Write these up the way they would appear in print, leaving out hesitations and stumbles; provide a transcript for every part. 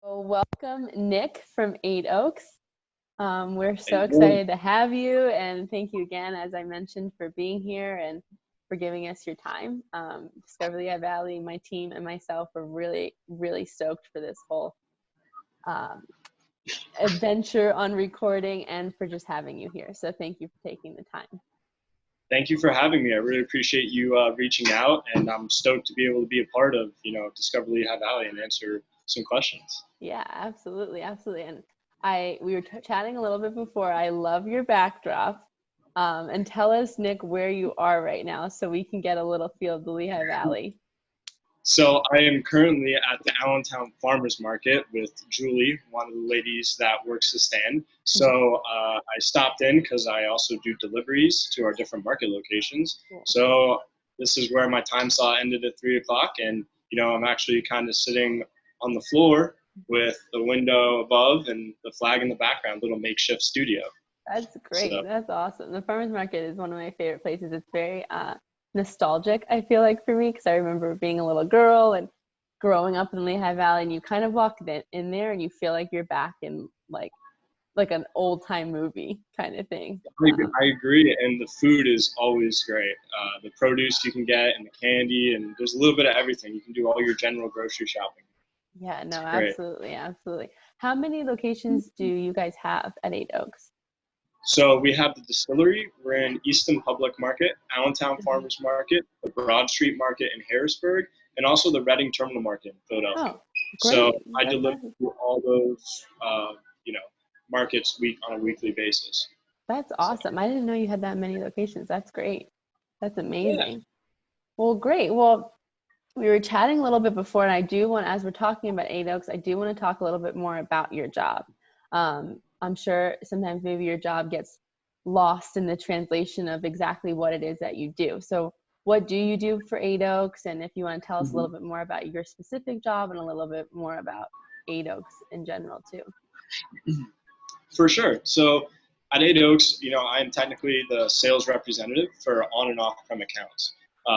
Well, welcome, Nick from Eight Oaks. We're so Hey, excited to have you, and thank you again, as I mentioned, for being here and for giving us your time. Discover Lehigh Valley, my team, and myself are really, really stoked for this whole um, adventure on recording and for just having you here. So thank you for taking the time. thank you for having me. I really appreciate you reaching out, and I'm stoked to be able to be a part of, Discover Lehigh Valley and answer some questions. Yeah, absolutely, absolutely. And we were chatting a little bit before. I love your backdrop. And tell us, Nick, where you are right now so we can get a little feel of the Lehigh Valley. So I am currently at the Allentown Farmers Market with Julie, one of the ladies that works the stand. So I stopped in because I also do deliveries to our different market locations. Cool. So this is where my time slot ended at 3 o'clock, and I'm actually kind of sitting on the floor with the window above and the flag in the background, little makeshift studio. That's great. So That's awesome. The farmers market is one of my favorite places. It's very nostalgic, I feel like, for me, because I remember being a little girl and growing up in Lehigh Valley, and you kind of walk in there and you feel like you're back in like an old time movie kind of thing. I agree, and the food is always great. The produce you can get, and the candy, and there's a little bit of everything. You can do all your general grocery shopping. Yeah, no, It's great. absolutely, absolutely. How many locations do you guys have at Eight Oaks? So we have the distillery. We're in Easton Public Market, Allentown Mhm. Farmers Market, the Broad Street Market in Harrisburg, and also the Reading Terminal Market in Philadelphia. Oh, So great. I That's deliver awesome. to all those, you know, markets on a weekly basis. That's So awesome. I didn't know you had that many locations. That's great. That's yeah. amazing. Well, great. Well, we were chatting a little bit before, and as we're talking about Eight Oaks, I do want to talk a little bit more about your job. I'm sure sometimes maybe your job gets lost in the translation of exactly what it is that you do. So, what do you do for Eight Oaks? And if you want to tell us a little bit more about your specific job and a little bit more about Eight Oaks in general, too. For sure. So at Eight Oaks, I am technically the sales representative for on and off prem accounts.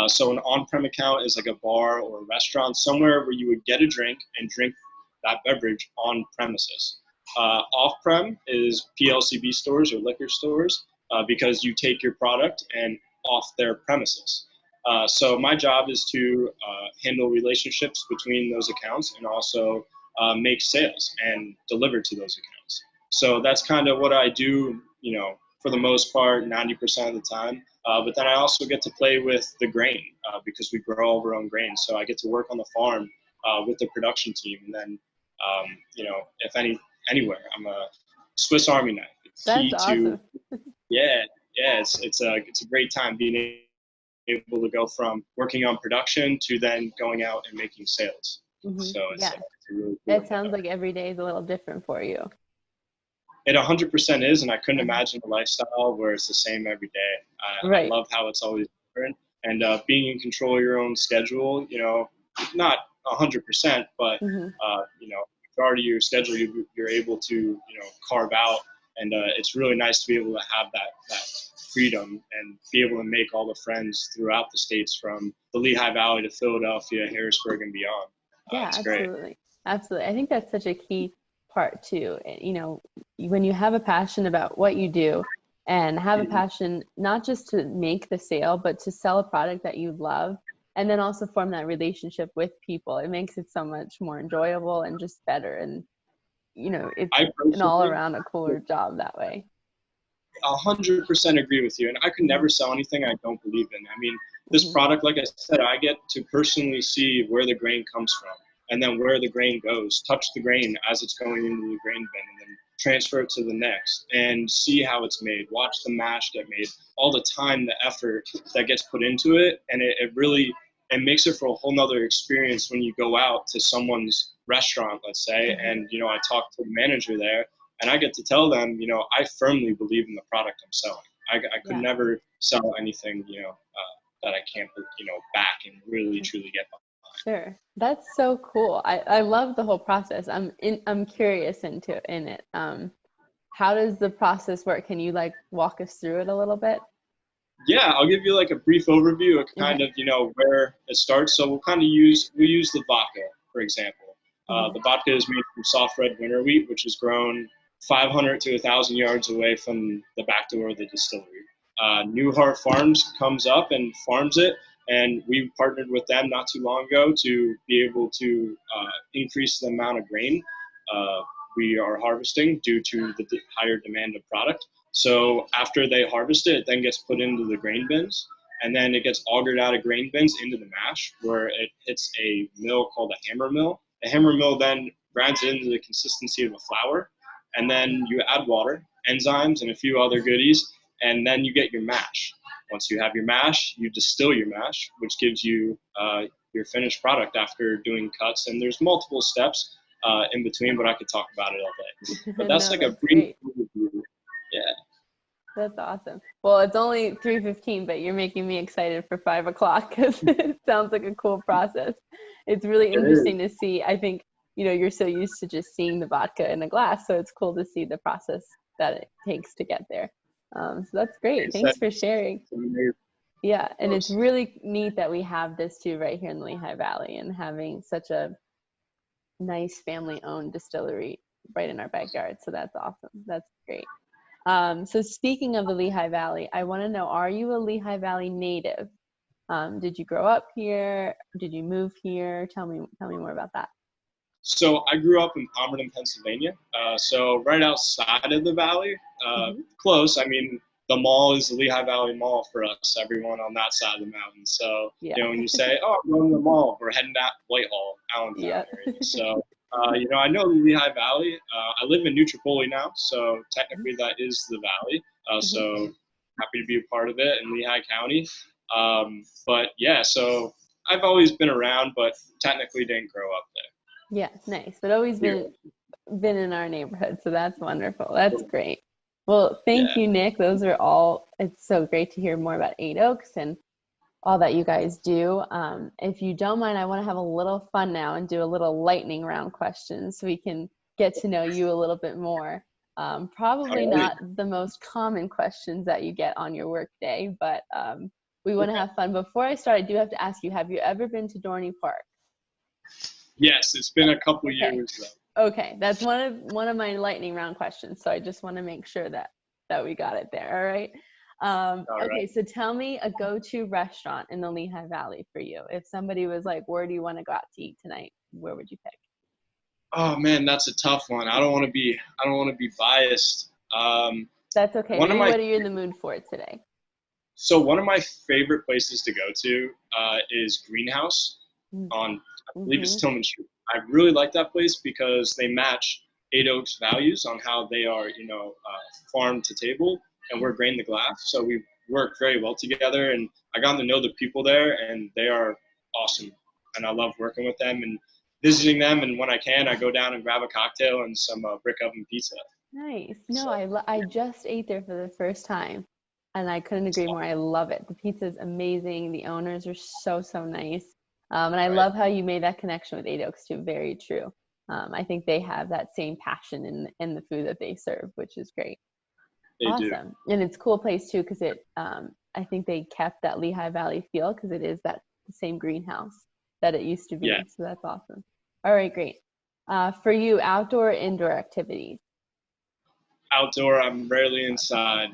So an on prem account is like a bar or a restaurant, somewhere where you would get a drink and drink that beverage on premises. Off prem is PLCB stores or liquor stores because you take your product and off their premises. So my job is to handle relationships between those accounts and also make sales and deliver to those accounts. So that's kind of what I do, for the most part, 90% of the time. But then I also get to play with the grain because we grow all of our own grain. So I get to work on the farm with the production team. And then, if anywhere, I'm a Swiss Army knife. It's That's key to, awesome. yeah, yeah, it's a great time being able to go from working on production to then going out and making sales. So Yeah, it's a really cool it thing. sounds like every day is a little different for you. It 100% is, and I couldn't Uh-huh. imagine a lifestyle where it's the same every day. I Right. love how it's always different, and being in control of your own schedule. Not 100%, but Hmm. majority of your schedule you're able to carve out, and it's really nice to be able to have that freedom and be able to make all the friends throughout the states from the Lehigh Valley to Philadelphia, Harrisburg, and beyond. Yeah, It's great. absolutely. Absolutely. I think that's such a key part too. When you have a passion about what you do and have a Mhm. passion not just to make the sale, but to sell a product that you love and then also form that relationship with people, it makes it so much more enjoyable and just better. And, it's I an all personally around a cooler job that way. 100% agree with you, and I could Hmm. never sell anything I don't believe in. I mean, this Hmm. product, like I said, I get to personally see where the grain comes from, and then where the grain goes, touch the grain as it's going into the grain bin, and then transfer it to the next, and see how it's made. Watch the mash get made, all the time, the effort that gets put into it, and it really it makes it for a whole nother experience when you go out to someone's restaurant, let's say, Hmm. and I talk to the manager there, and I get to tell them, I firmly believe in the product I'm selling. I could Yeah. never sell anything, that I can't, back and really truly get behind. Sure. That's so cool. I love the whole process. I'm curious in it. How does the process work? Can you walk us through it a little bit? Yeah, I'll give you like a brief overview of kind Okay. of, where it starts. So we use the vodka, for example. The vodka is made from soft red winter wheat, which is grown 500 to 1,000 yards away from the back door of the distillery. Newhart Farms comes up and farms it, and we partnered with them not too long ago to be able to increase the amount of grain we are harvesting due to the higher demand of product. So after they harvest it, it then gets put into the grain bins, and then it gets augered out of grain bins into the mash, where it hits a mill called a hammer mill. The hammer mill then grinds it into the consistency of a flour, and then you add water, enzymes, and a few other goodies, and then you get your mash. Once you have your mash, you distill your mash, which gives you your finished product after doing cuts. And there's multiple steps in between, but I could talk about it all day. But that's No, like a that's brief great. overview. Yeah. That's awesome. Well, it's only 3:15, but you're making me excited for 5 o'clock because it sounds like a cool process. It's really interesting to see. I think, you're so used to just seeing the vodka in a glass, so it's cool to see the process that it takes to get there. So that's great. Thanks for sharing. Yeah, and it's really neat that we have this too right here in the Lehigh Valley, and having such a nice family-owned distillery right in our backyard. So that's awesome. That's great. So speaking of the Lehigh Valley, I want to know, are you a Lehigh Valley native? Did you grow up here? Did you move here? Tell me more about that. So I grew up in Palmerton, Pennsylvania. So right outside of the valley, close. I mean, the mall is the Lehigh Valley Mall for us, everyone on that side of the mountain. So, when you say, oh, I'm going to the mall, we're heading to Whitehall, Allentown area. So, I know the Lehigh Valley. I live in New Tripoli now, so technically that is the valley. So happy to be a part of it in Lehigh County. But yeah, so I've always been around, but technically didn't grow up there. Yeah, nice. But always been in our neighborhood, so that's wonderful. That's great. Well, thank you, Nick. It's so great to hear more about Eight Oaks and all that you guys do. If you don't mind, I want to have a little fun now and do a little lightning round questions so we can get to know you a little bit more. Probably not the most common questions that you get on your work day, but we want to have fun. Before I start, I do have to ask you, have you ever been to Dorney Park? Yes, it's been a couple years though. Okay, that's one of my lightning round questions. So I just want to make sure that we got it there. All right. Okay, so tell me a go-to restaurant in the Lehigh Valley for you. If somebody was like, where do you want to go out to eat tonight? Where would you pick? Oh man, that's a tough one. I don't want to be biased. That's okay. What are you in the mood for today? So one of my favorite places to go to is Greenhouse on, I believe it's Tillman Street. I really like that place because they match Eight Oaks values on how they are, farm to table, and we're grain to glass. So we work very well together, and I got to know the people there, and they are awesome. And I love working with them and visiting them. And when I can, I go down and grab a cocktail and some brick oven pizza. Nice. No, I just ate there for the first time, and I couldn't agree more. I love it. The pizza is amazing. The owners are so nice. And I love how you made that connection with Eight Oaks too. Very true. I think they have that same passion in the food that they serve, which is great. They awesome. do. And it's a cool place too, because I think they kept that Lehigh Valley feel, because it is the same greenhouse that it used to be. Yeah. So that's awesome. All right, great. For you, outdoor or indoor activities? Outdoor. I'm rarely inside.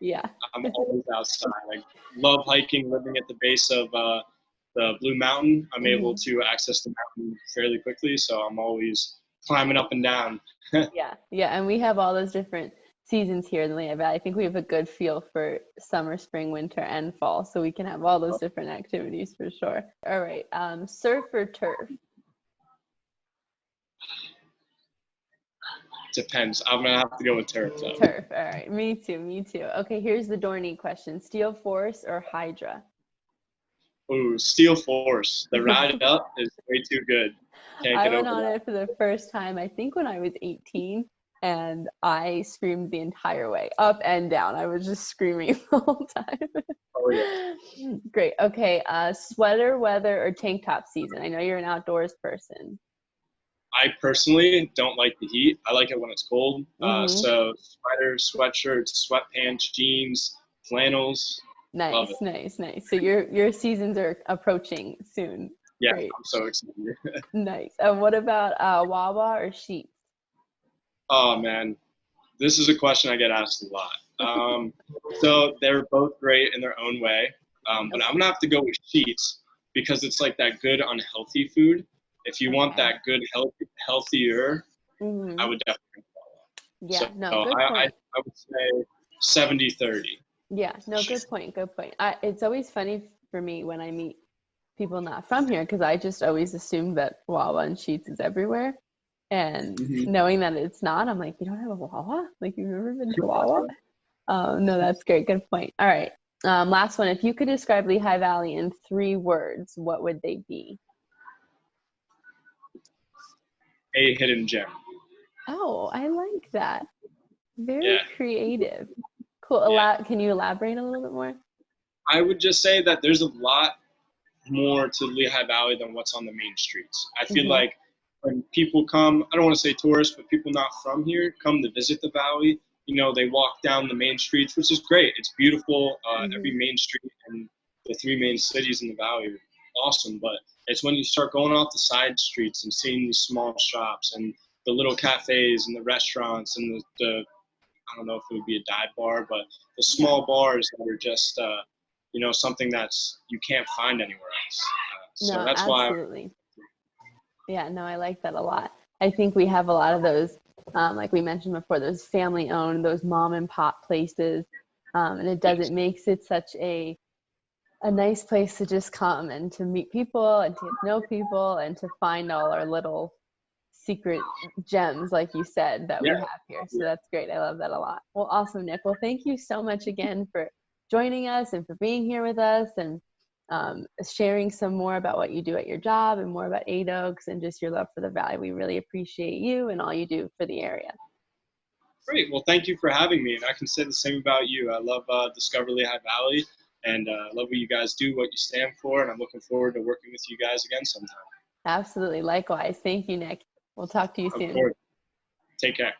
Yeah. I'm always outside. I love hiking, living at the base of the Blue Mountain. I'm able to access the mountain fairly quickly, so I'm always climbing up and down. Yeah, and we have all those different seasons here in the Lehigh Valley. I think we have a good feel for summer, spring, winter, and fall, so we can have all those different activities for sure. All right, surf or turf? Depends. I'm gonna have to go with turf though. Turf. All right, me too. Okay, here's the Dorney question: Steel Force or Hydra? Ooh, Steel Force. The ride up is way too good. I went on it for the first time, I think when I was 18, and I screamed the entire way, up and down. I was just screaming the whole time. Oh yeah. Great. Okay, sweater weather or tank top season? I know you're an outdoors person. I personally don't like the heat. I like it when it's cold. So sweaters, sweatshirts, sweatpants, jeans, flannels. Nice. So your seasons are approaching soon. Yeah, Great. I'm so excited. Nice. And what about Wawa or Sheetz? Oh man, this is a question I get asked a lot. So they're both great in their own way, but I'm gonna have to go with Sheets because it's like that good unhealthy food. If you want Okay. that good healthier, I Hmm. would definitely go. Yeah, So no, good I point. would say 70-30. Yeah, no, good point. Good point. It's always funny for me when I meet people not from here because I just always assume that Wawa and Sheets is everywhere. And Mm-hmm. knowing that it's not, I'm like, you don't have a Wawa? Like, you've never been to Wawa? No, that's great. Good point. All right. Last one. If you could describe Lehigh Valley in 3 words, what would they be? A hidden gem. Oh, I like that. Very Yeah, creative. Cool. yeah. Can you elaborate a little bit more? I would just say that there's a lot more to Lehigh Valley than what's on the main streets. I feel Hmm. like when people come, I don't want to say tourists, but people not from here come to visit the valley, they walk down the main streets, which is great. It's beautiful. Every Hmm. main street and the 3 main cities in the valley are awesome. But it's when you start going off the side streets and seeing these small shops and the little cafes and the restaurants and the I don't know if it would be a dive bar, but the Yeah. small bars that are just something that's you can't find anywhere else. So No, that's why. absolutely. Yeah, no, I like that a lot. I think we have a lot of those, like we mentioned before, those family owned, those mom and pop places. And it Yes. makes it such a nice place to just come and to meet people and to get to know people and to find all our little secret gems, like you said, that we Yeah. have here. So Yeah. that's great. I love that a lot. Well, awesome, Nick. Well, thank you so much again for joining us and for being here with us and sharing some more about what you do at your job and more about Eight Oaks and just your love for the valley. We really appreciate you and all you do for the area. Great. Well, thank you for having me, and I can say the same about you. I love Discover Lehigh Valley, and I love what you guys do, what you stand for, and I'm looking forward to working with you guys again sometime. Absolutely. Likewise. Thank you, Nick. We'll talk to you Of soon. course. Take care.